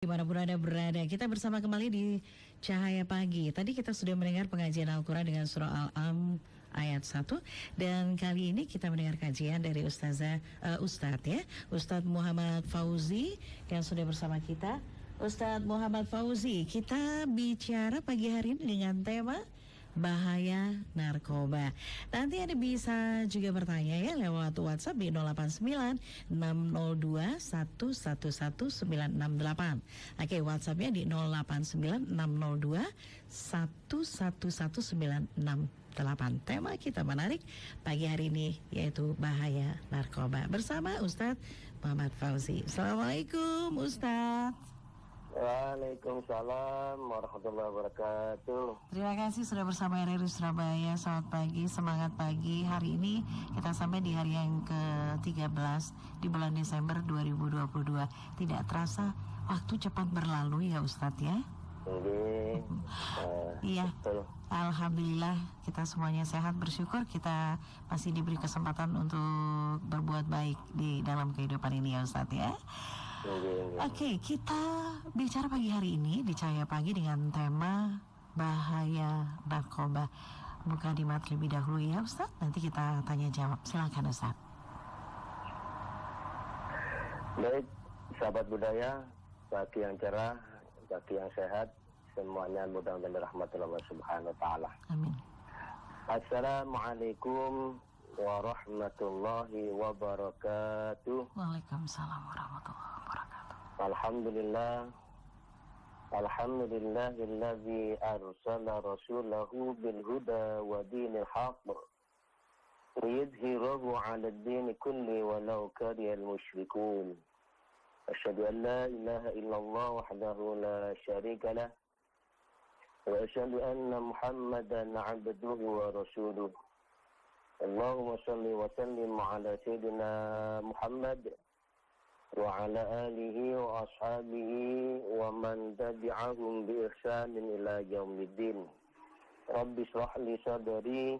Dimanapun Anda berada, kita bersama kembali di Cahaya Pagi. Tadi kita sudah mendengar pengajian Al-Quran dengan surah Al-Am ayat 1. Dan kali ini kita mendengar kajian dari Ustadz Muhammad Fauzi yang sudah bersama kita. Ustadz Muhammad Fauzi, kita bicara pagi hari ini dengan tema bahaya narkoba. Nanti Anda bisa juga bertanya ya lewat WhatsApp di 089 602 111968. Oke, WhatsAppnya di 089 602 111968. Tema kita menarik pagi hari ini yaitu bahaya narkoba bersama Ustadz Muhammad Fauzi. Assalamualaikum Ustadz. Waalaikumsalam warahmatullahi wabarakatuh. Terima kasih sudah bersama RRI Surabaya. Selamat pagi, semangat pagi. Hari ini kita sampai di hari yang ke-13 di bulan Desember 2022. Tidak terasa waktu cepat berlalu ya Ustadz ya. Iya. Alhamdulillah kita semuanya sehat, bersyukur kita masih diberi kesempatan untuk berbuat baik di dalam kehidupan ini ya Ustadz ya. Oke, kita bicara pagi hari ini di Cahaya Pagi dengan tema bahaya narkoba. Buka di mat lebih dahulu ya Ustaz. Nanti kita tanya jawab. Silakan Ustaz. Baik, sahabat budaya, pagi yang cerah, pagi yang sehat, semuanya mudah-mudahan dirahmati Allah Subhanahu wa taala. Amin. Assalamualaikum warahmatullahi wabarakatuh. Waalaikumsalam warahmatullahi wabarakatuh. Alhamdulillahilladzi arsala rasulahu bil huda wa dinil haqq liyudhhirahu 'ala ad-din kulli walau karihal musyrikun. Asyhadu an la ilaha illallah wahdahu la syarika lah wa asyhadu anna Muhammadan 'abduhu wa rasuluh. Allahumma salli wa sallim ala sayyidina Muhammad wa ala alihi wa ashabihi wa man tabi'ahum bi ihsanin ila yaumiddin. Rabbi shrah li sadri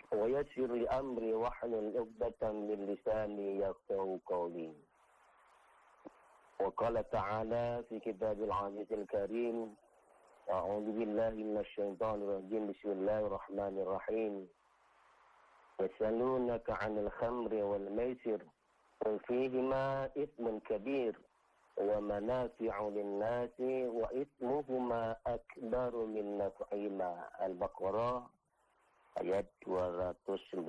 wa yassir li amri wahlul 'uqdatam min lisani yafqahu qawli. Wa qala ta'ala fi kitabil 'azizil karim, a'udzu billahi minasy syaithanir rajim. Bismillahirrahmanirrahim. يسألونك عن الخمر والميسر قل فيهما إثم كبير ومنافع للناس وإثمهما أكبر من نفعهما. Al-Baqarah ayat 219.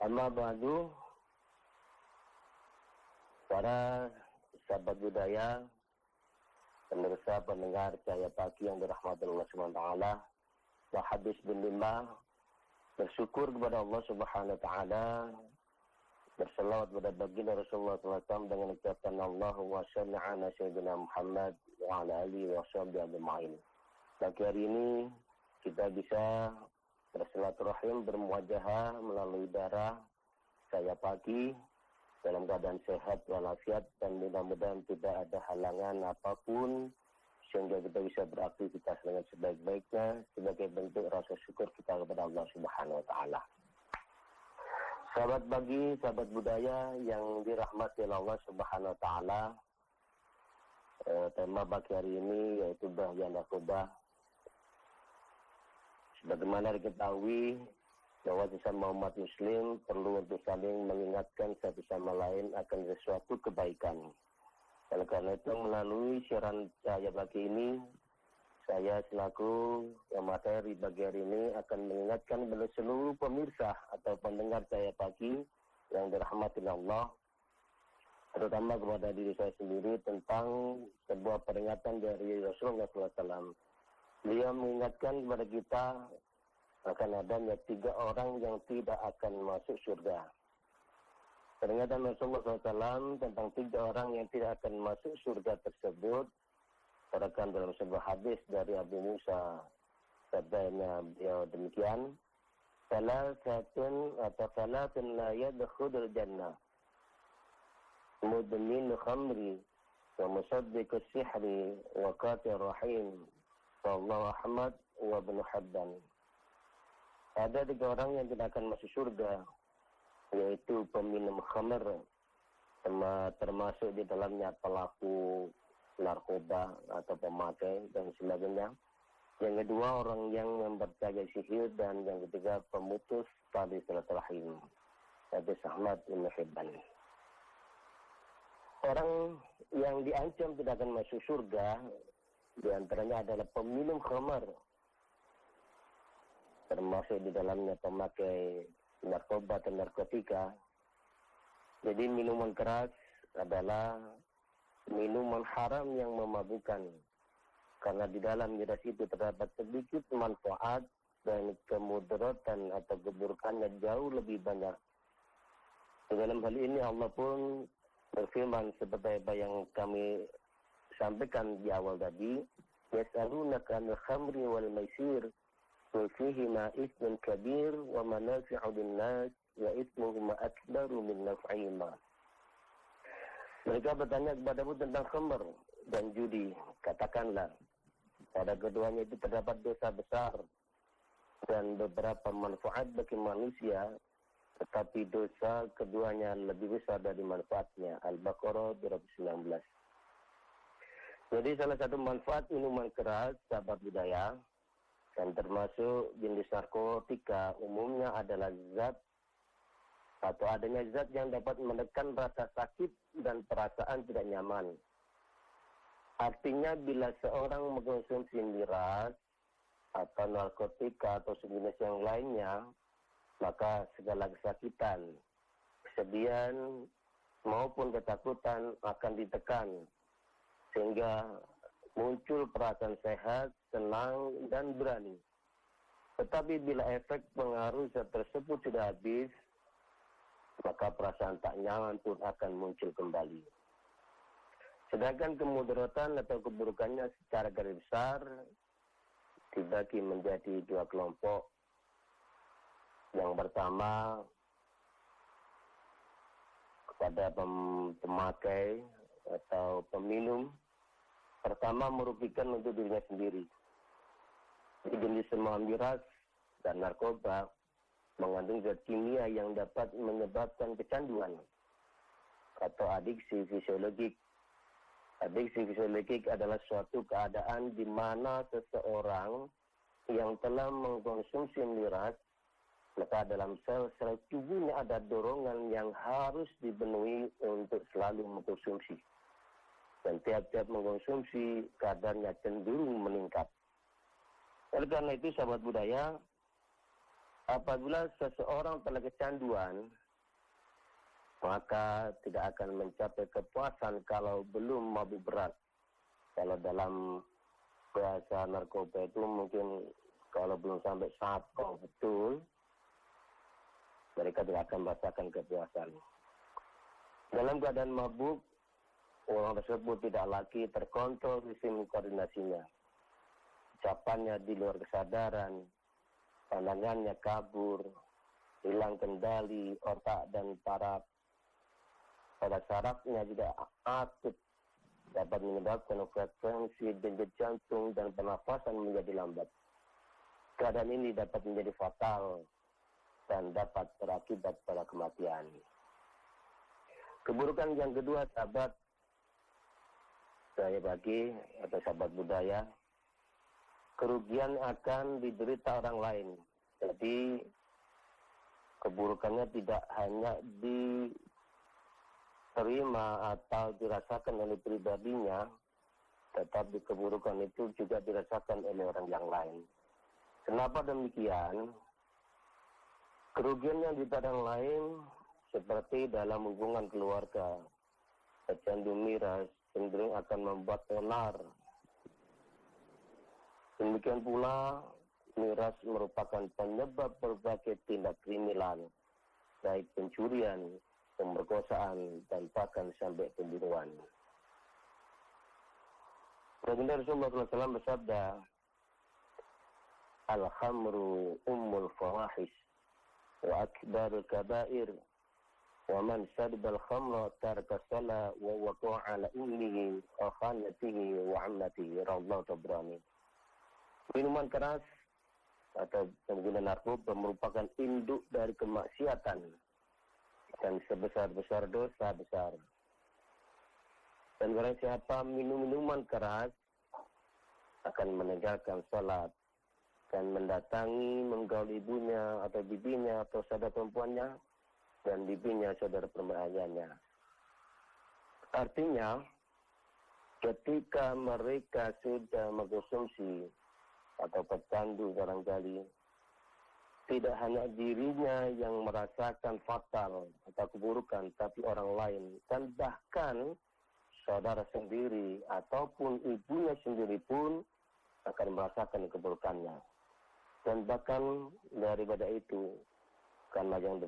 Amma ba'du, para sahabat budaya, pemirsa pendengar Cahaya Pagi yang dirahmati Allah Subhanahu wa taala, wa habis bin lillah, bersyukur kepada Allah Subhanahu wa taala, berselawat kepada baginda Rasulullah SAW dengan ucapan Allahumma shalli ala sayyidina Muhammad wa ala alihi wa sahbihi ajma'in. Pagi hari ini kita bisa bersilaturahim, bermuajahah melalui darah Cahaya Pagi dalam keadaan sehat walafiat, dan mudah-mudahan tidak ada halangan apapun sehingga kita bisa beraktivitas dengan sebaik-baiknya sebagai bentuk rasa syukur kita kepada Allah Subhanahu wa taala. Sahabat pagi, sahabat budaya yang dirahmati Allah Subhanahu wa taala, tema pagi hari ini yaitu bahaya narkoba. Sebagaimana diketahui bahwa sesama umat muslim perlu untuk saling mengingatkan satu sama lain akan sesuatu kebaikan. Dan karena itu melalui siaran Cahaya Pagi ini, saya selaku yang materi pagi hari ini akan mengingatkan kepada seluruh pemirsa atau pendengar Cahaya Pagi yang dirahmati Allah, terutama kepada diri saya sendiri, tentang sebuah peringatan dari Rasulullah SAW. Beliau mengingatkan kepada kita akan adanya 3 orang yang tidak akan masuk surga. Peringatan Rasulullah SAW tentang 3 orang yang tidak akan masuk surga tersebut terdapat dalam sebuah hadis dari Abu Musa. Sabdanya beliau demikian, salatun la yadkhulul jannah, mudmin khamri wa musaddiqus sihri wa qatir rahim. Rawahu Ahmad wa Ibnu Hibban. Ada 3 orang yang tidak akan masuk surga, yaitu peminum khamr, termasuk di dalamnya pelaku narkoba atau pemakai dan sebagainya. Yang kedua, orang yang mempercayai sihir, dan yang ketiga, pemutus tali silaturahim. Hadis Ahmad bin Hibban. Orang yang diancam tidak akan masuk surga, di antaranya adalah peminum khamar, termasuk di dalamnya pemakai narkoba atau narkotika. Jadi minuman keras adalah minuman haram yang memabukkan, karena di dalam miras itu terdapat sedikit manfaat dan kemudaratan atau keburukannya jauh lebih banyak. Di dalam hal ini Allah pun berfirman seperti apa yang kami sampaikan di awal tadi, yas'alunaka 'anil khamri wal maisir qul fihima itsmun kabir wa manafi'u lin-nas wa itsmuhuma akbaru min naf'ihima. Mereka bertanya kepadamu tentang khamr dan judi. Katakanlah, pada keduanya itu terdapat dosa besar dan beberapa manfaat bagi manusia, tetapi dosa keduanya lebih besar dari manfaatnya. Al-Baqarah 219. Jadi salah satu manfaat minuman keras, sahabat budaya, dan termasuk jenis narkotika umumnya adalah zat atau adanya zat yang dapat menekan rasa sakit dan perasaan tidak nyaman. Artinya bila seorang mengkonsumsi miras atau narkotika atau sejenis yang lainnya, maka segala kesakitan, kesedihan maupun ketakutan akan ditekan, sehingga muncul perasaan sehat, senang, dan berani. Tetapi bila efek pengaruh zat tersebut sudah habis, maka perasaan tak nyaman pun akan muncul kembali. Sedangkan kemudaratan atau keburukannya secara garis besar dibagi menjadi dua kelompok. Yang pertama, kepada pemakai atau peminum, pertama merugikan untuk dirinya sendiri. Jadi jenis semua miras dan narkoba mengandung zat kimia yang dapat menyebabkan kecanduan atau adiksi fisiologik. Adiksi fisiologik adalah suatu keadaan di mana seseorang yang telah mengkonsumsi miras, maka dalam sel-sel tubuhnya ada dorongan yang harus dipenuhi untuk selalu mengkonsumsi. Dan tiap-tiap mengkonsumsi, kadarnya cenderung meningkat. Oleh karena itu, sahabat budaya, apabila seseorang telah kecanduan, maka tidak akan mencapai kepuasan kalau belum mabuk berat. Kalau dalam bahasa narkoba itu mungkin kalau belum sampai sapau betul, mereka tidak akan merasakan kepuasan. Dalam keadaan mabuk, orang tersebut tidak lagi terkontrol sistem koordinasinya. Ucapannya di luar kesadaran, pandangannya kabur, hilang kendali otak dan pada sarafnya juga akut, dapat menyebabkan frekuensi denyut jantung dan pernafasan menjadi lambat. Keadaan ini dapat menjadi fatal dan dapat berakibat pada kematian. Keburukan yang kedua, sahabat saya bagi atau sahabat budaya, kerugian akan diderita orang lain. Jadi keburukannya tidak hanya diterima atau dirasakan oleh pribadinya, tetapi keburukan itu juga dirasakan oleh orang yang lain. Kenapa demikian? Kerugian yang diderita orang lain seperti dalam hubungan keluarga, pecandu miras cenderung akan membuat onar. Demikian pula, miras merupakan penyebab berbagai tindak kriminal, baik pencurian, pemerkosaan, dan bahkan sampai pembunuhan. Baginda Rasulullah SAW bersabda, Al-khamru ummul fawahish wa akbarul kabair wa man sadbal khamra tarka salah wa waqa'a ala ummihi wa khanatihi wa ammatihi rawahu Tabrani. Minuman keras atau pengguna narkoba merupakan induk dari kemaksiatan dan sebesar-besar dosa besar. Dan barang siapa minum minuman keras akan meninggalkan salat dan mendatangi menggaul ibunya atau bibinya atau saudara perempuannya dan bibinya saudara perempuannya. Artinya ketika mereka sudah mengkonsumsi atau pecandu barangkali, tidak hanya dirinya yang merasakan fatal atau keburukan, tapi orang lain dan bahkan saudara sendiri ataupun ibunya sendiri pun akan merasakan keburukannya. Dan bahkan daripada itu, karena yang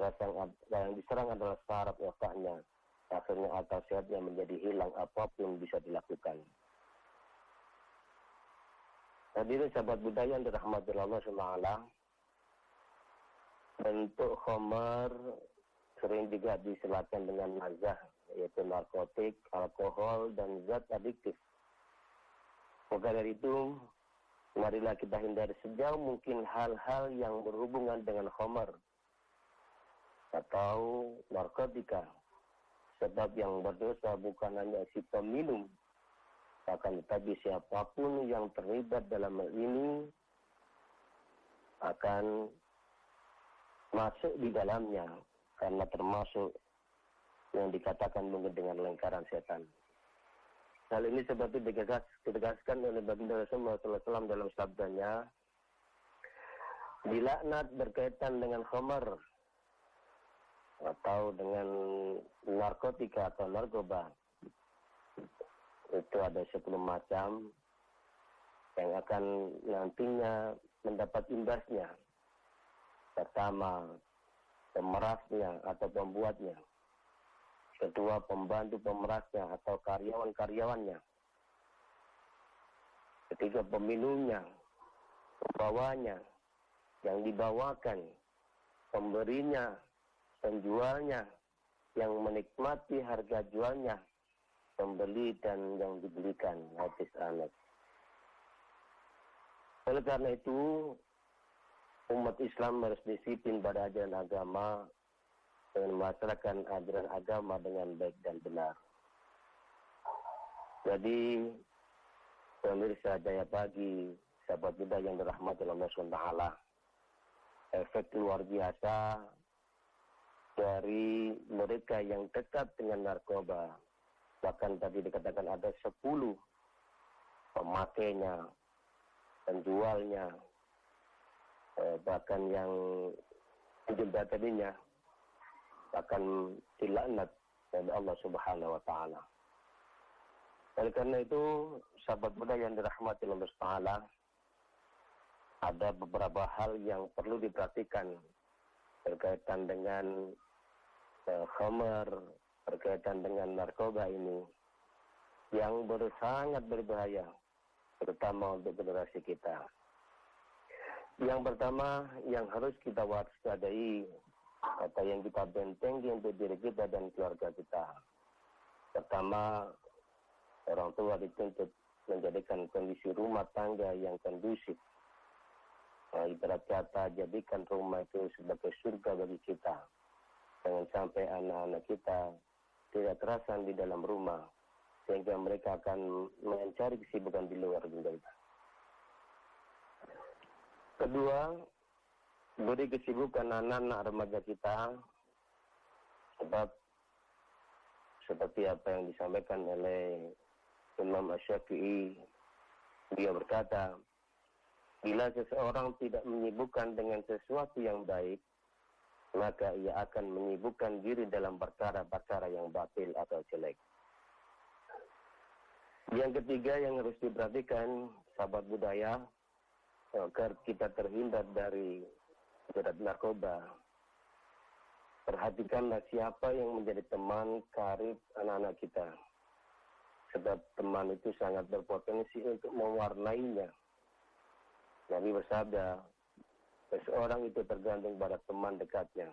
diserang adalah saraf otaknya, akhirnya akal sehatnya menjadi hilang, apapun bisa dilakukan. Hadirin sahabat budaya yang dirahmati Allah SWT, bentuk khamar sering juga diselatkan dengan mazah, yaitu narkotik, alkohol, dan zat adiktif. Maka dari itu, marilah kita hindari sejauh mungkin hal-hal yang berhubungan dengan khamar atau narkotika. Sebab yang berdosa bukan hanya si peminum, akan tetapi siapapun yang terlibat dalam hal ini akan masuk di dalamnya, karena termasuk yang dikatakan mungkin dengan lingkaran setan. Hal ini seperti ditegaskan oleh Baginda Rasulullah SAW dalam sabdanya, dilaknat berkaitan dengan khamar atau dengan narkotika atau narkoba. Itu ada 10 macam yang akan nantinya mendapat imbasnya. Pertama, pemerasnya atau pembuatnya. Kedua, pembantu pemerasnya atau karyawan-karyawannya. Ketiga, peminumnya, pembawanya, yang dibawakan, pemberinya, penjualnya, yang menikmati harga jualnya, pembeli dan yang dibelikan. Hadis Anas. Oleh karena itu, umat Islam harus disiplin pada ajaran agama dengan melaksanakan ajaran agama dengan baik dan benar. Jadi, pemirsa Jaya Pagi, sahabat kita yang dirahmati Allah SWT, efek luar biasa dari mereka yang dekat dengan narkoba. Bahkan tadi dikatakan ada 10 pemakainya, penjualnya, bahkan yang menjembataninya akan dilaknat oleh Allah Subhanahu wa taala. Oleh karena itu, sahabat muda yang dirahmati Allah Taala, ada beberapa hal yang perlu diperhatikan berkaitan dengan khamar, berkaitan dengan narkoba ini yang sangat berbahaya, terutama untuk generasi kita. Yang pertama yang harus kita waspadai atau yang kita bentengi untuk diri kita dan keluarga kita. Pertama, orang tua dituntut menjadikan kondisi rumah tangga yang kondusif. Ibarat kata, jadikan rumah itu sebagai surga bagi kita. Jangan sampai anak-anak kita tidak kerasan di dalam rumah, sehingga mereka akan mencari kesibukan di luar rumah kita. Kedua, beri kesibukan anak-anak remaja kita, sebab seperti apa yang disampaikan oleh Imam Asy-Syafi'i, dia berkata, bila seseorang tidak menyibukkan dengan sesuatu yang baik, maka ia akan menyibukkan diri dalam perkara-perkara yang batil atau jelek. Yang ketiga yang harus diperhatikan, sahabat budaya, agar kita terhindar dari jerat narkoba. Perhatikanlah siapa yang menjadi teman karib anak-anak kita. Sebab teman itu sangat berpotensi untuk mewarnainya. Nabi bersabda, seseorang itu tergantung pada teman dekatnya.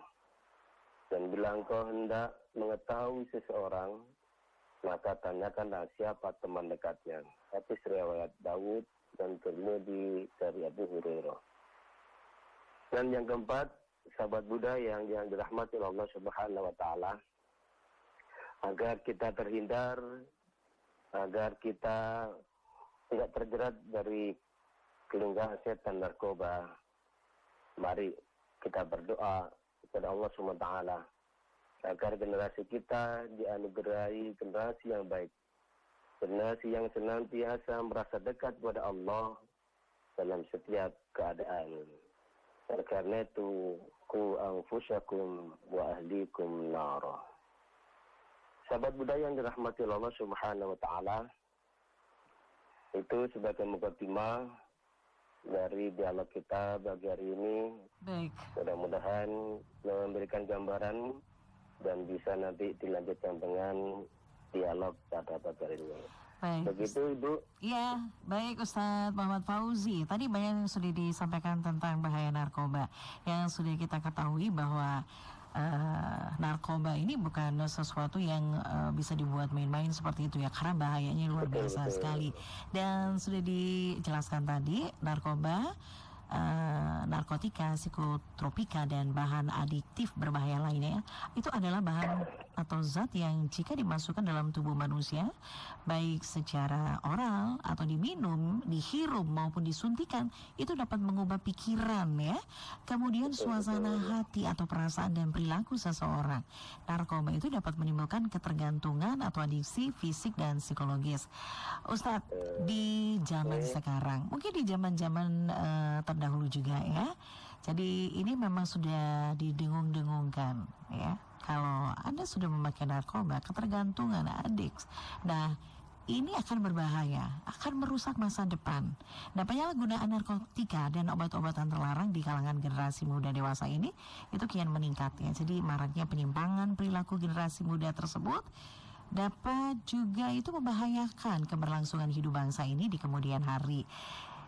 Dan bila engkau hendak mengetahui seseorang, maka tanyakanlah siapa teman dekatnya. Hadis riwayat Daud dan Tirmidzi dari Abu Hurairah. Dan yang keempat, sahabat Buddha yang dirahmati Allah Subhanahu wa taala, agar kita terhindar agar kita tidak terjerat dari gelenggang setan narkoba. Mari kita berdoa kepada Allah SWT agar generasi kita dianugerahi generasi yang baik, generasi yang senantiasa merasa dekat kepada Allah dalam setiap keadaan. Oleh karena itu, ku anfusakum wa ahlikum nara. Sahabat budaya yang dirahmati Allah Subhanahu wa taala, itu sebagai mukadimah dari dialog kita bagi hari ini. Baik. Mudah-mudahan memberikan gambaran dan bisa nanti dilanjutkan dengan dialog pada hari ini. Baik. Begitu Ibu. Iya, baik Ustadz Muhammad Fauzi. Tadi banyak yang sudah disampaikan tentang bahaya narkoba. Yang sudah kita ketahui bahwa narkoba ini bukan sesuatu yang bisa dibuat main-main seperti itu ya, karena bahayanya luar biasa sekali. Dan sudah dijelaskan tadi, narkoba, narkotika, psikotropika, dan bahan adiktif berbahaya lainnya itu adalah bahan atau zat yang jika dimasukkan dalam tubuh manusia, baik secara oral atau diminum, dihirup maupun disuntikan, itu dapat mengubah pikiran ya, kemudian suasana hati atau perasaan dan perilaku seseorang. Narkoba itu dapat menimbulkan ketergantungan atau adiksi fisik dan psikologis. Ustadz, di zaman sekarang, mungkin di zaman-zaman terdahulu juga ya, jadi ini memang sudah didengung-dengungkan ya, kalau Anda sudah memakai narkoba, ketergantungan, addiks, nah ini akan berbahaya, akan merusak masa depan. Nah, penyalahgunaan narkotika dan obat-obatan terlarang di kalangan generasi muda dewasa ini itu kian meningkat ya. Jadi maraknya penyimpangan perilaku generasi muda tersebut dapat juga itu membahayakan keberlangsungan hidup bangsa ini di kemudian hari.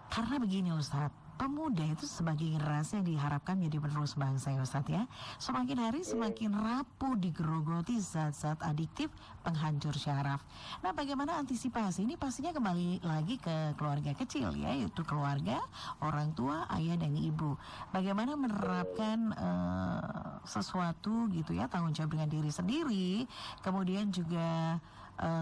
Karena begini Ustadz, pemuda itu sebagai generasi yang diharapkan menjadi penerus bangsa ya Ustadz ya. Semakin hari semakin rapuh digerogoti zat-zat adiktif penghancur syaraf. Nah, bagaimana antisipasi? Ini pastinya kembali lagi ke keluarga kecil ya, yaitu keluarga, orang tua, ayah dan ibu. Bagaimana menerapkan sesuatu gitu ya, tanggung jawab dengan diri sendiri, kemudian juga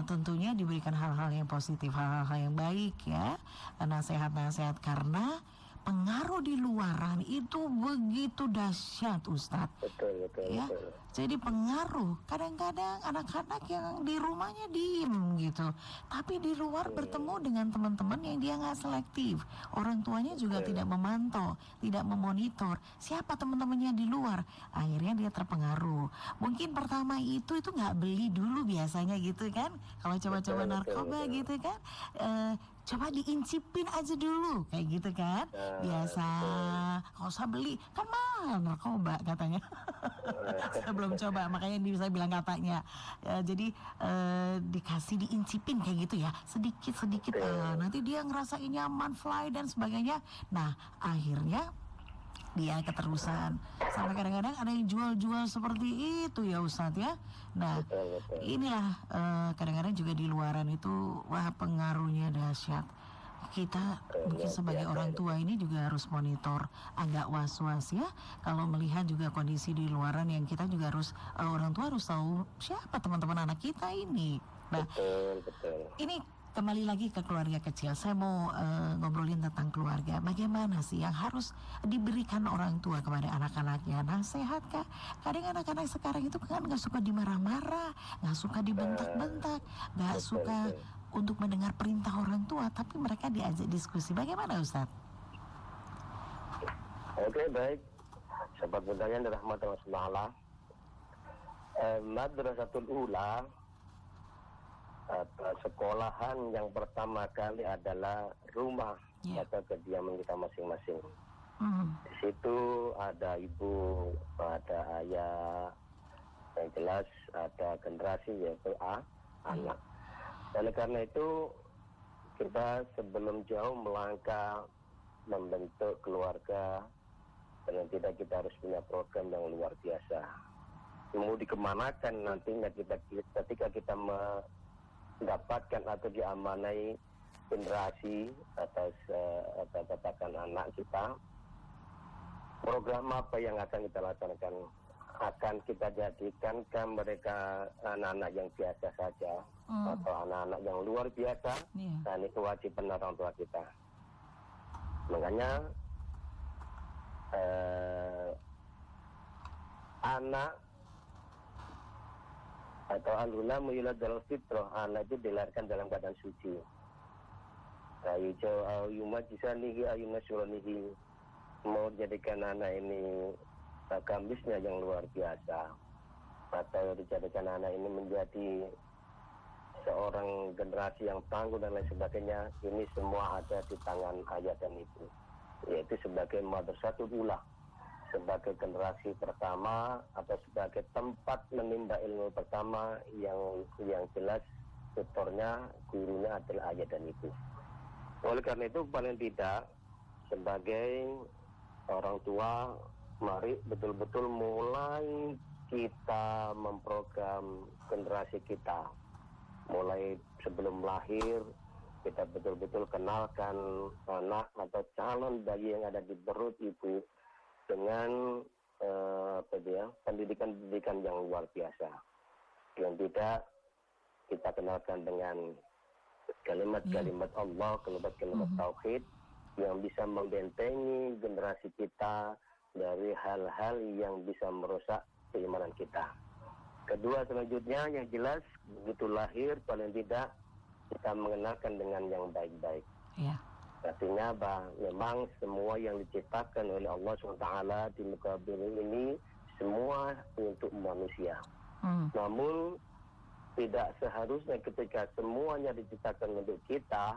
tentunya diberikan hal-hal yang positif, hal-hal yang baik ya, nasihat-nasihat, karena pengaruh di luaran itu begitu dahsyat Ustadz. Betul. Ya, jadi pengaruh. Kadang-kadang anak-anak yang di rumahnya diem gitu, tapi di luar bertemu dengan teman-teman yang dia nggak selektif. Orang tuanya juga tidak memantau, tidak memonitor siapa teman-temannya di luar. Akhirnya dia terpengaruh. Mungkin pertama itu nggak beli dulu biasanya gitu kan. Kalau coba-coba narkoba gitu kan, coba diincipin aja dulu kayak gitu kan. Biasa, nggak usah beli, kan mahal narkoba katanya. Saya belum coba, makanya bisa bilang katanya. Jadi dikasih diincipin kayak gitu ya, sedikit-sedikit. Nanti dia ngerasa nyaman, fly dan sebagainya. Nah, akhirnya dia keterusan. Sampai kadang-kadang ada yang jual-jual seperti itu ya Ustadz ya. Nah, inilah kadang-kadang juga di luaran itu, wah pengaruhnya dahsyat. Kita mungkin sebagai orang tua ini juga harus monitor, agak was-was ya, kalau melihat juga kondisi di luaran yang kita juga harus, orang tua harus tahu siapa teman-teman anak kita ini. Nah, ini kembali lagi ke keluarga kecil. Saya mau ngobrolin tentang keluarga. Bagaimana sih yang harus diberikan orang tua kepada anak-anaknya? Nasihat kah? Kadang anak-anak sekarang itu kan nggak suka dimarah-marah, nggak suka dibentak-bentak, nggak suka untuk mendengar perintah orang tua, tapi mereka diajak diskusi. Bagaimana Ustadz? Oke, baik. Sahabat budaya yang dirahmati Allah Subhanahu Madrasatul Ula, sekolahan yang pertama kali adalah rumah atau kediaman kita masing-masing. Di situ ada ibu, ada ayah, yang jelas ada generasi yaitu anak. Oleh karena itu, kita sebelum jauh melangkah membentuk keluarga, dan tidak kita harus punya program yang luar biasa. Mau dikemanakan nantinya ketika kita mendapatkan atau diamanai generasi atas katakan anak kita, program apa yang akan kita laksanakan? akan kita jadikan mereka anak-anak yang biasa saja atau anak-anak yang luar biasa, dan itu kewajiban orang tua kita. Makanya anak atau al-ghulam yulad dalam fitrah, anak itu dilahirkan dalam keadaan suci. Yumajisanihi ayunasuranihi, mau jadikan anak ini kambisnya yang luar biasa, atau dijadikan anak ini menjadi seorang generasi yang tangguh dan lain sebagainya, ini semua ada di tangan ayah dan ibu, yaitu sebagai madrasatul ula, sebagai generasi pertama atau sebagai tempat menimba ilmu pertama yang jelas tutornya, gurunya adalah ayah dan ibu. Oleh karena itu paling tidak sebagai orang tua, mari betul-betul mulai kita memprogram generasi kita. Mulai sebelum lahir, kita betul-betul kenalkan anak atau calon bayi yang ada di perut ibu dengan pendidikan-pendidikan yang luar biasa. Yang tidak kita kenalkan dengan kalimat-kalimat Allah, kalimat-kalimat tauhid yang bisa membentengi generasi kita dari hal-hal yang bisa merusak keimanan kita. Kedua, selanjutnya yang jelas begitu lahir paling tidak kita mengenalkan dengan yang baik-baik. Artinya memang semua yang diciptakan oleh Allah SWT di muka bumi ini semua untuk manusia. Namun tidak seharusnya ketika semuanya diciptakan untuk kita,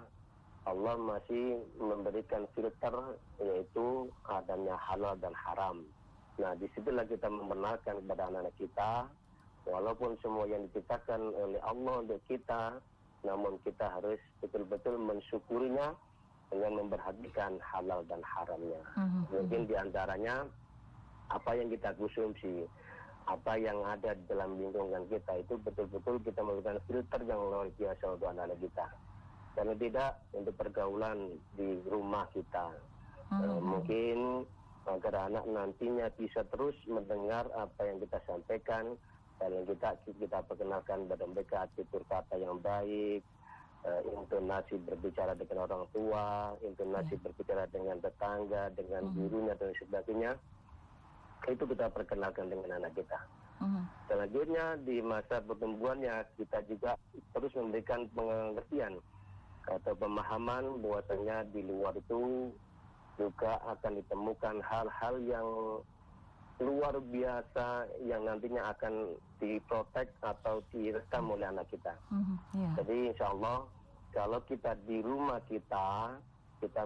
Allah masih memberikan filter, yaitu adanya halal dan haram. Nah, disitulah kita membenarkan kepada anak-anak kita, walaupun semua yang diciptakan oleh Allah untuk kita, namun kita harus betul-betul mensyukurinya dengan memperhatikan halal dan haramnya. Mungkin diantaranya apa yang kita konsumsi, apa yang ada di dalam lingkungan kita itu betul-betul kita memberikan filter yang luar biasa untuk anak-anak kita. Karena tidak untuk pergaulan di rumah kita. Mungkin agar anak nantinya bisa terus mendengar apa yang kita sampaikan, dan yang kita perkenalkan kepada mereka tutur kata yang baik, intonasi berbicara dengan orang tua, intonasi berbicara dengan tetangga, dengan gurunya dan sebagainya. Itu kita perkenalkan dengan anak kita. Selanjutnya di masa pertumbuhannya kita juga terus memberikan pengertian atau pemahaman bahwasanya di luar itu juga akan ditemukan hal-hal yang luar biasa yang nantinya akan diprotek atau direkam oleh anak kita. Jadi insya Allah kalau kita di rumah kita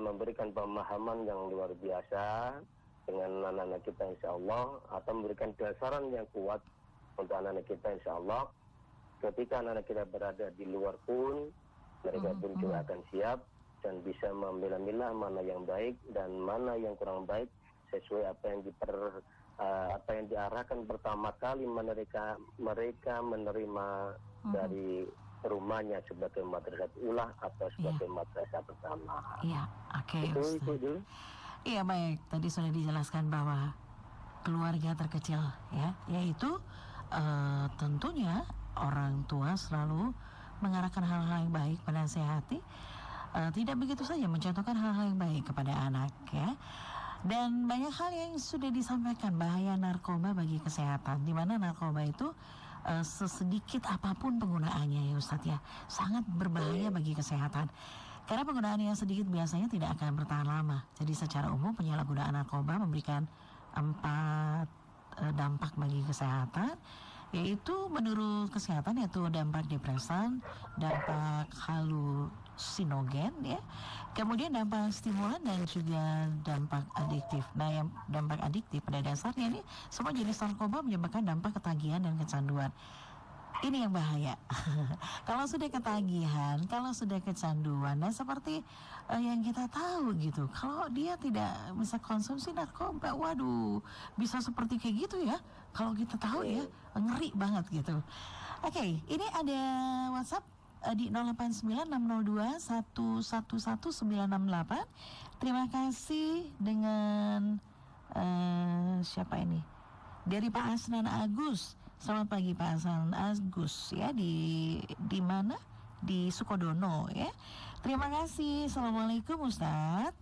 memberikan pemahaman yang luar biasa dengan anak-anak kita insya Allah, atau memberikan dasaran yang kuat untuk anak-anak kita insya Allah, ketika anak-anak kita berada di luar pun mereka pun juga akan siap dan bisa memilah-milah mana yang baik dan mana yang kurang baik sesuai apa yang diarahkan pertama kali mereka menerima dari rumahnya sebagai madrasah ulah atau sebagai madrasah pertama. Iya, oke. Itu dulu. Iya, baik. Tadi sudah dijelaskan bahwa keluarga terkecil ya, yaitu tentunya orang tua selalu mengarahkan hal-hal yang baik, menasihati, tidak begitu saja mencontohkan hal-hal yang baik kepada anak ya. Dan banyak hal yang sudah disampaikan, bahaya narkoba bagi kesehatan, di mana narkoba itu sesedikit apapun penggunaannya ya Ustadz ya, sangat berbahaya bagi kesehatan. Karena penggunaan yang sedikit biasanya tidak akan bertahan lama. Jadi secara umum penyalahgunaan narkoba memberikan 4 dampak bagi kesehatan, yaitu menurut kesehatan yaitu dampak depresan, dampak halusinogen ya, kemudian dampak stimulan dan juga dampak adiktif. Nah, yang dampak adiktif pada dasarnya ini semua jenis narkoba menyebabkan dampak ketagihan dan kecanduan. Ini yang bahaya. Kalau sudah ketagihan, kalau sudah kecanduan, dan seperti yang kita tahu gitu, kalau dia tidak bisa konsumsi narkoba, waduh, bisa seperti kayak gitu ya. Kalau kita tahu ya, ngeri banget gitu. Oke, ini ada WhatsApp di 089602111968. Terima kasih dengan siapa ini? Dari Pak Asnan Agus. Selamat pagi Pak Asnan Agus ya, di mana? Di Sukodono ya. Terima kasih. Assalamualaikum Ustadz.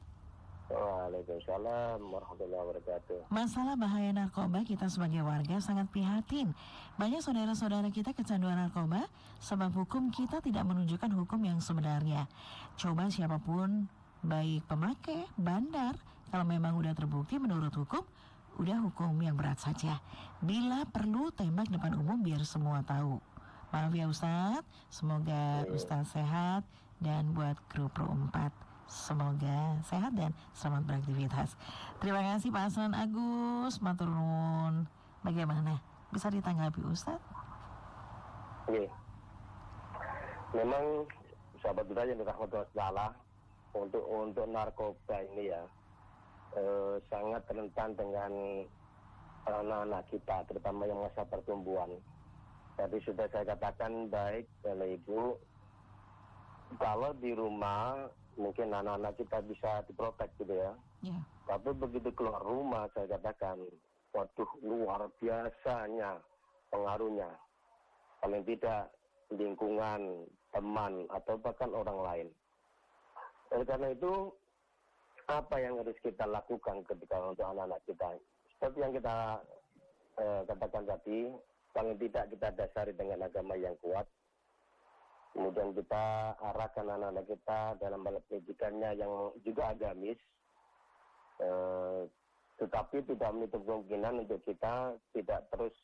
Waalaikumsalam warahmatullahi wabarakatuh. Masalah bahaya narkoba, kita sebagai warga sangat prihatin. Banyak saudara-saudara kita kecanduan narkoba, sebab hukum kita tidak menunjukkan hukum yang sebenarnya. Coba siapapun, baik pemakai, bandar, kalau memang udah terbukti menurut hukum, udah hukum yang berat saja. Bila perlu tembak depan umum biar semua tahu. Maaf ya Ustadz, semoga Ustadz sehat, dan buat kru Pro 4 semoga sehat dan selamat beraktivitas. Terima kasih Pak Asnan Agus, matur nuwun. Bagaimana? Bisa ditanggapi Ustadz? Oke. Memang sahabat budaya yang dirahmati Allah, untuk narkoba ini ya sangat rentan dengan anak-anak kita, terutama yang masa pertumbuhan. Tadi sudah saya katakan baik oleh Ibu, kalau di rumah mungkin anak-anak kita bisa diprotek gitu ya. Yeah. Tapi begitu keluar rumah saya katakan, waduh luar biasanya pengaruhnya. Paling tidak lingkungan, teman, atau bahkan orang lain. Oleh karena itu, apa yang harus kita lakukan ketika untuk anak-anak kita? Seperti yang kita katakan tadi, paling tidak kita dasari dengan agama yang kuat. Kemudian kita arahkan anak-anak kita dalam hal pendidikannya yang juga agamis. Tetapi tidak menutup kemungkinan untuk kita tidak terus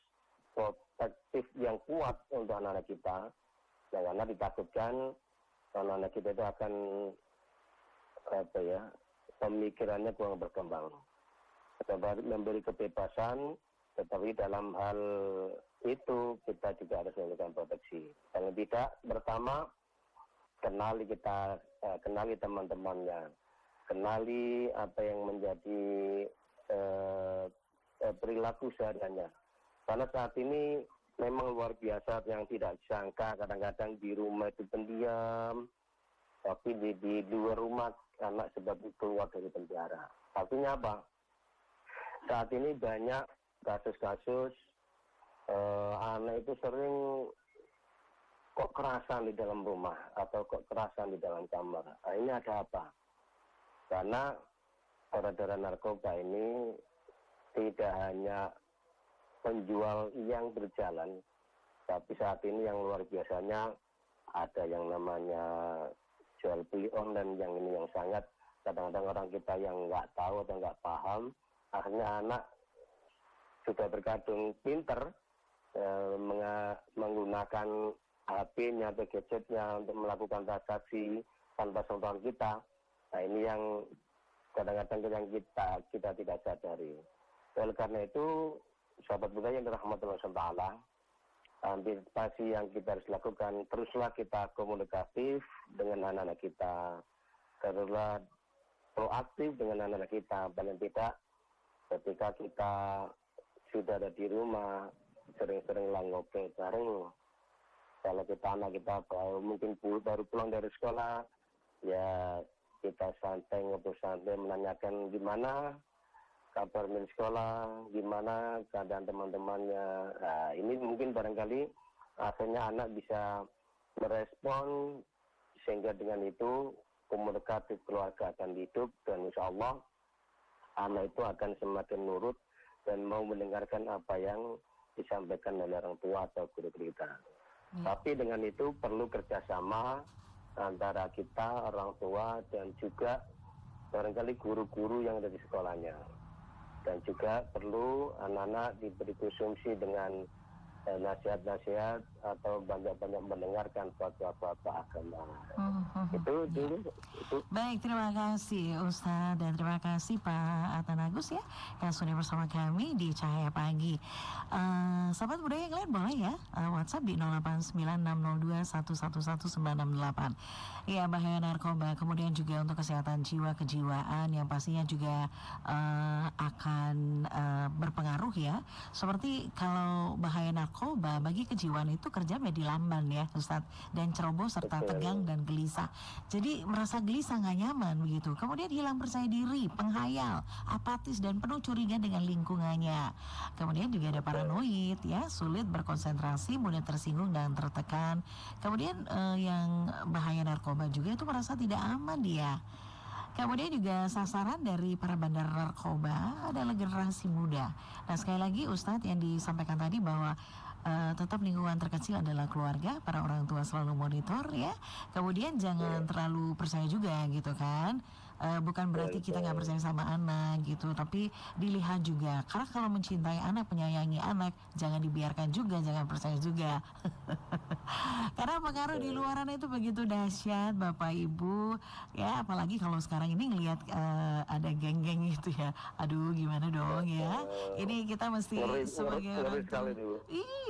protektif yang kuat untuk anak-anak kita. Karena ditakutkan anak-anak kita itu akan pemikirannya kurang berkembang. Kita memberi kebebasan, tetapi dalam hal itu kita juga harus memberikan proteksi. Paling tidak pertama kenali teman-temannya, kenali apa yang menjadi perilaku sehariannya. Karena saat ini memang luar biasa yang tidak disangka, kadang-kadang di rumah itu pendiam, tapi di luar rumah anak sebab keluar dari penjara. Artinya apa? Saat ini banyak kasus-kasus anak itu sering kok kerasan di dalam rumah atau kok kerasan di dalam kamar. Nah, ini ada apa? Karena peredaran narkoba ini tidak hanya penjual yang berjalan, tapi saat ini yang luar biasanya ada yang namanya jual beli online, yang ini yang sangat kadang-kadang orang kita yang nggak tahu atau nggak paham, akhirnya anak sudah berkadung pinter menggunakan HP-nya atau gadgetnya untuk melakukan transaksi tanpa sentuhan kita. Nah ini yang kadang-kadang yang kita tidak sadari. Oleh karena itu, sahabat budaya yang dirahmati Allah, antisipasi yang kita harus lakukan, teruslah kita komunikatif dengan anak-anak kita, teruslah proaktif dengan anak-anak kita. Paling tidak ketika kita sudah ada di rumah, sering-sering lah ngobrol bareng. Kalau kita anak kita mungkin baru pulang dari sekolah, ya kita santai, ngobrol santai, menanyakan gimana kabar di sekolah, gimana keadaan teman-temannya. Nah, ini mungkin barangkali akhirnya anak bisa merespon, sehingga dengan itu komunikatif keluarga akan hidup, dan insya Allah anak itu akan semakin nurut dan mau mendengarkan apa yang disampaikan oleh orang tua atau guru kita. Tapi dengan itu perlu kerjasama antara kita, orang tua, dan juga barangkali guru-guru yang ada di sekolahnya. Dan juga perlu anak-anak diberi konsumsi dengan nasihat-nasihat atau banyak-banyak mendengarkan fatwa-fatwa agama. Itu. Baik, terima kasih Ustadz, dan terima kasih Pak Asnan Agus ya yang sudah bersama kami di Cahaya Pagi. Sahabat budaya yang lain boleh ya WhatsApp di 089602111968. Ya, bahaya narkoba, kemudian juga untuk kesehatan jiwa, kejiwaan yang pastinya juga akan berpengaruh ya. Seperti kalau bahaya narkoba narkoba bagi kejiwaan itu kerja menjadi lamban ya Ustadz, dan ceroboh serta tegang dan gelisah. Jadi merasa gelisah, nggak nyaman begitu. Kemudian hilang percaya diri, penghayal, apatis dan penuh curiga dengan lingkungannya. Kemudian juga ada paranoid ya, sulit berkonsentrasi, mudah tersinggung dan tertekan. Kemudian yang bahaya narkoba juga itu merasa tidak aman dia. Kemudian juga sasaran dari para bandar narkoba adalah generasi muda. Nah sekali lagi Ustadz yang disampaikan tadi bahwa tetap lingkungan terkecil adalah keluarga, para orang tua selalu monitor ya. Kemudian jangan terlalu percaya juga gitu kan. Bukan berarti kita nggak percaya sama anak gitu, tapi dilihat juga. Karena kalau mencintai anak, menyayangi anak, jangan dibiarkan juga, jangan percaya juga. Karena pengaruh di luaran itu begitu dahsyat, Bapak Ibu. Ya, apalagi kalau sekarang ini ngelihat ada geng-geng itu ya. Aduh, gimana dong ya? Ini kita mesti sebagai orang tua.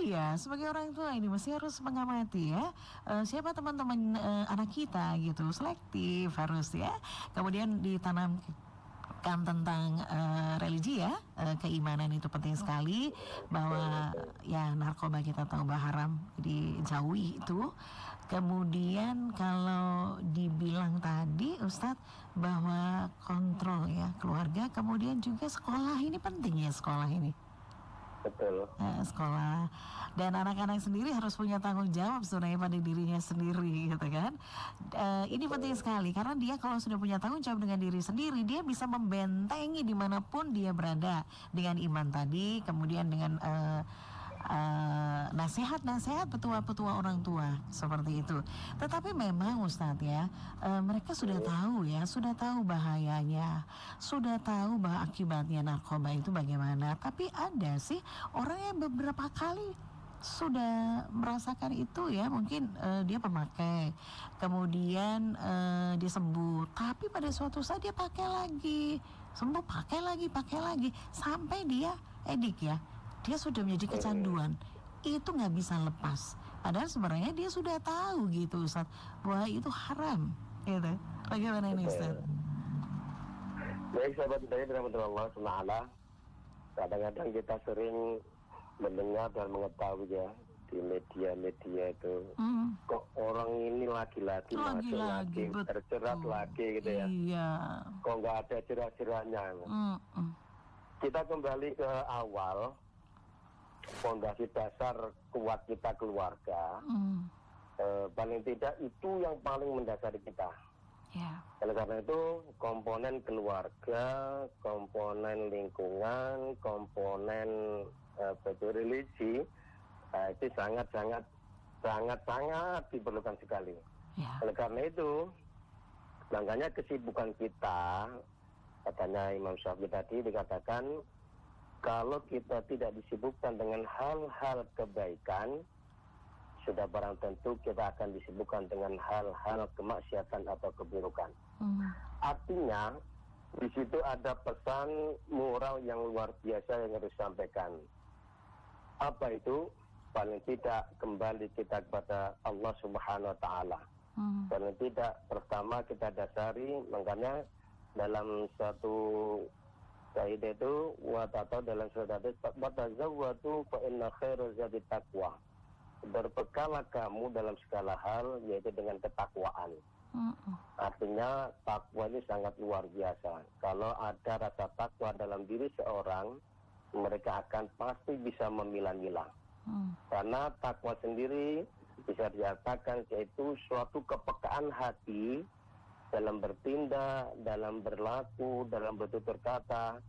Iya, sebagai orang tua ini mesti harus mengamati ya. Siapa teman-teman anak kita gitu, selektif harus ya. Kemudian ditanamkan tentang religi ya, keimanan itu penting sekali, bahwa ya narkoba kita tahu bahwa haram, dijauhi itu. Kemudian kalau dibilang tadi Ustadz bahwa kontrol ya keluarga, kemudian juga sekolah ini penting ya, sekolah ini. Betul. Sekolah dan anak-anak sendiri harus punya tanggung jawab sebenarnya pada dirinya sendiri gitu kan. Ini penting sekali karena dia kalau sudah punya tanggung jawab dengan diri sendiri, dia bisa membentengi dimanapun dia berada dengan iman tadi, kemudian dengan nasihat-nasihat petua-petua orang tua seperti itu. Tetapi memang Ustadz ya, mereka sudah tahu ya, sudah tahu bahayanya, sudah tahu bahwa akibatnya narkoba itu bagaimana. Tapi ada sih orang yang beberapa kali sudah merasakan itu ya, mungkin dia pemakai, kemudian dia sembuh, tapi pada suatu saat dia pakai lagi, sembuh pakai lagi, sampai dia edik ya. Dia sudah menjadi kecanduan, itu nggak bisa lepas. Padahal sebenarnya dia sudah tahu gitu Ustaz, bahwa itu haram gitu. Bagaimana ini Ustaz? Baik sahabat dari rahmatullah SWT, kadang-kadang kita sering mendengar dan mengetahui ya di media-media itu, kok orang ini lagi-lagi masuk lagi, terjerat lagi gitu ya. Iya. Kok nggak ada jerat-jeratnya. Kita kembali ke awal, fondasi dasar kuat kita keluarga, paling tidak itu yang paling mendasari kita. Oleh karena itu komponen keluarga, komponen lingkungan, komponen religi itu sangat diperlukan sekali. Oleh karena itu makanya kesibukan kita, katanya Imam Syafi'i tadi dikatakan, kalau kita tidak disibukkan dengan hal-hal kebaikan, sudah barang tentu kita akan disibukkan dengan hal-hal kemaksiatan atau keburukan. Artinya, di situ ada pesan moral yang luar biasa yang harus disampaikan. Apa itu? Paling tidak kembali kita kepada Allah Subhanahu wa Ta'ala. Paling tidak pertama kita dasari, makanya dalam satu kaidah itu atau dalam surat hadis, watazawwatu fa inna khairaz zadi taqwa. Berbekalah kamu dalam segala hal, yaitu dengan ketakwaan. Artinya takwa ini sangat luar biasa. Kalau ada rasa takwa dalam diri seorang, mereka akan pasti bisa memilah-milah. Karena takwa sendiri bisa dikatakan yaitu suatu kepekaan hati dalam bertindak, dalam berlaku, dalam bertutur kata.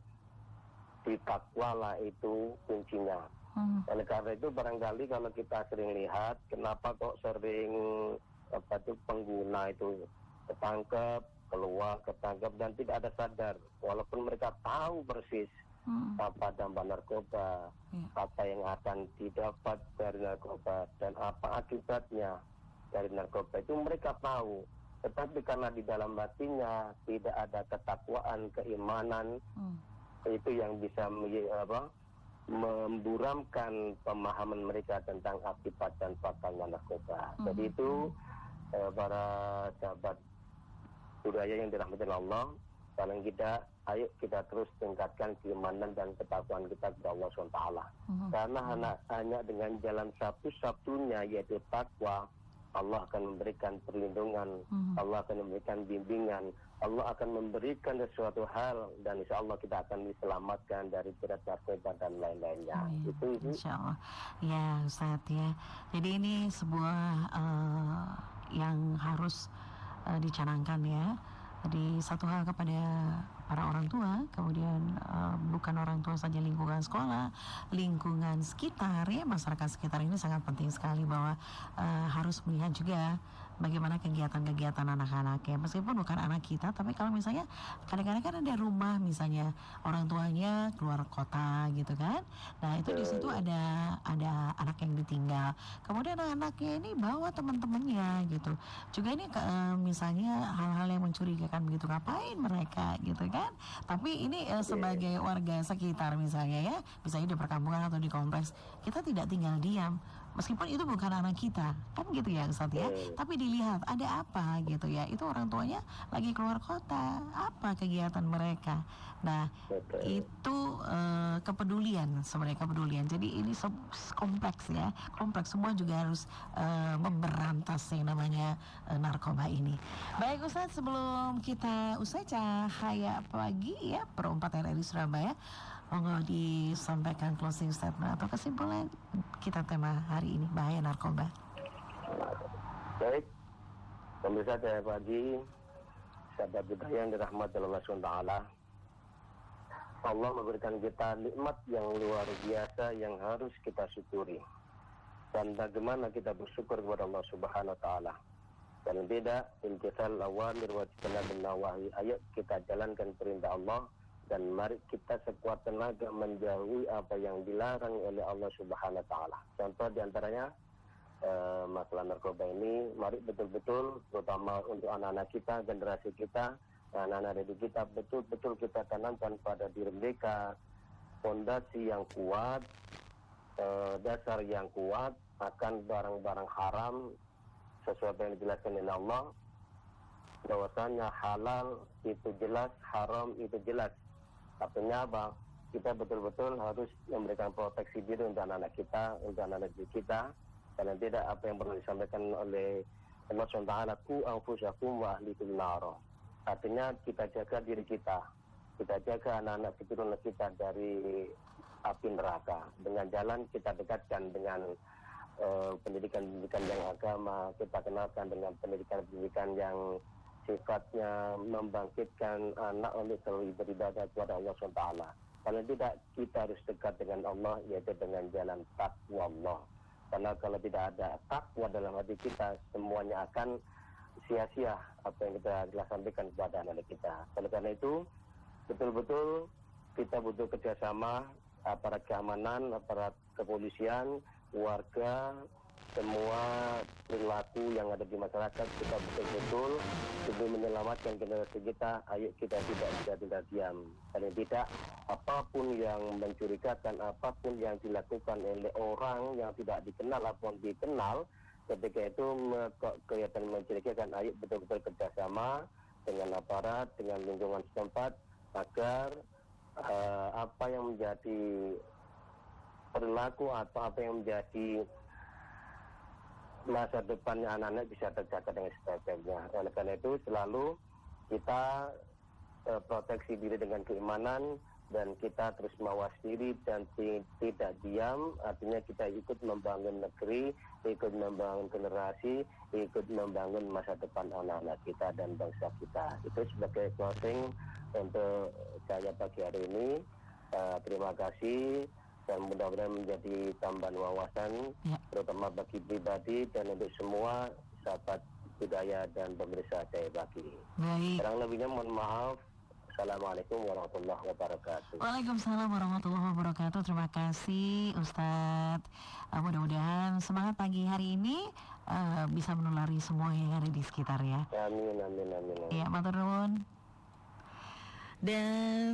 Ditakwalah itu kuncinya. Oleh karena itu barangkali kalau kita sering lihat, kenapa kok sering pengguna itu ketangkep, keluar, ketangkep dan tidak ada sadar, walaupun mereka tahu persis apa dampak narkoba, apa yang akan didapat dari narkoba dan apa akibatnya dari narkoba, itu mereka tahu. Tetapi karena di dalam hatinya tidak ada ketakwaan, keimanan, itu yang bisa memburamkan pemahaman mereka tentang akibat dan fatalnya narkoba. Jadi itu para sahabat budaya yang dirahmati Allah, Paling tidak, ayo kita terus tingkatkan keimanan dan ketakwaan kita kepada Allah SWT. Karena hanya dengan jalan satu-satunya yaitu takwa, Allah akan memberikan perlindungan, Allah akan memberikan bimbingan, Allah akan memberikan sesuatu hal, dan insya Allah kita akan diselamatkan dari jerat narkoba dan lain-lainnya. Itu insya Allah. Ya Ustaz ya. Jadi ini sebuah yang harus dicanangkan ya. Jadi satu hal kepada para orang tua, kemudian bukan orang tua saja, lingkungan sekolah, lingkungan sekitar ya, masyarakat sekitar ini sangat penting sekali bahwa harus melihat juga bagaimana kegiatan-kegiatan anak-anak ya, meskipun bukan anak kita, tapi kalau misalnya kadang-kadang kan ada rumah misalnya orang tuanya keluar kota gitu kan, nah itu di situ ada anak yang ditinggal, kemudian anak-anaknya ini bawa teman-temannya gitu, juga ini misalnya hal-hal yang mencurigakan begitu, ngapain mereka gitu kan, tapi ini sebagai warga sekitar misalnya ya, misalnya di perkampungan atau di kompleks, kita tidak tinggal diam. Meskipun itu bukan anak kita, kan gitu ya Ustaz ya. Tapi dilihat ada apa gitu ya. Itu orang tuanya lagi keluar kota, apa kegiatan mereka. Nah, itu kepedulian, sebenarnya kepedulian. Jadi ini kompleks ya. Kompleks, semua juga harus memberantas yang namanya narkoba ini. Baik Ustaz, sebelum kita usai cahaya pagi ya, Pro 4 RRI Surabaya, monggo disampaikan closing statement atau kesimpulan kita tema hari ini, bahaya narkoba. Baik, pemirsa saya pagi, sahabat budaya yang dirahmati Allah SWT. Allah memberikan kita nikmat yang luar biasa yang harus kita syukuri. Dan bagaimana kita bersyukur kepada Allah Subhanahu wa taala. Dan tidak imtithal awamir wa ijtinabun nawahi. Ayo kita jalankan perintah Allah, dan mari kita sekuat tenaga menjauhi apa yang dilarang oleh Allah Subhanahu wa taala. Contoh diantaranya masalah narkoba ini, mari betul-betul terutama untuk anak-anak kita, generasi kita, anak-anak didik kita, betul-betul kita tanamkan pada diri mereka fondasi yang kuat, dasar yang kuat akan barang-barang haram sesuai yang dijelaskan oleh Allah, bahwasanya halal itu jelas, haram itu jelas. Artinya apa? Kita betul-betul harus memberikan proteksi diri untuk anak-anak kita, untuk anak-anak kita, karena tidak apa yang perlu disampaikan oleh Allah SWT, ku anfusakum wa ahlikum nar. Artinya kita jaga diri kita jaga anak-anak keturunan kita dari api neraka. Dengan jalan kita dekatkan dengan pendidikan-pendidikan yang agama, kita kenalkan dengan pendidikan-pendidikan yang sifatnya membangkitkan anak untuk selalu beribadah kepada Allah SWT. Kalau tidak, kita harus dekat dengan Allah, yaitu dengan jalan takwa Allah. Karena kalau tidak ada takwa dalam hati kita, semuanya akan sia-sia apa yang kita sampaikan kepada anak kita. Oleh karena itu, betul-betul kita butuh kerjasama aparat keamanan, aparat kepolisian, warga, semua perilaku yang ada di masyarakat, kita betul-betul demi menyelamatkan generasi kita. Ayo kita tidak bisa tinggal diam. Paling tidak, apapun yang mencurigakan, apapun yang dilakukan oleh orang yang tidak dikenal ataupun dikenal, ketika itu kelihatan mencurigakan, ayo betul-betul kerjasama dengan aparat, dengan lingkungan setempat, agar apa yang menjadi perilaku atau apa yang menjadi masa depannya anak-anak bisa terjaga dengan sebaik-baiknya. Oleh karena itu selalu kita proteksi diri dengan keimanan, dan kita terus mawas diri dan tidak diam. Artinya kita ikut membangun negeri, ikut membangun generasi, ikut membangun masa depan anak-anak kita dan bangsa kita. Itu sebagai closing untuk saya pagi hari ini. Terima kasih. Dan mudah-mudahan menjadi tambahan wawasan, terutama bagi pribadi dan untuk semua sahabat budaya dan pemirsa saya pagi. Kurang lebihnya mohon maaf. Assalamualaikum warahmatullahi wabarakatuh. Waalaikumsalam warahmatullahi wabarakatuh. Terima kasih Ustadz. Mudah-mudahan semangat pagi hari ini bisa menulari semua yang ada di sekitar ya. Amin, amin, amin. Ya, matur nuwun. Dan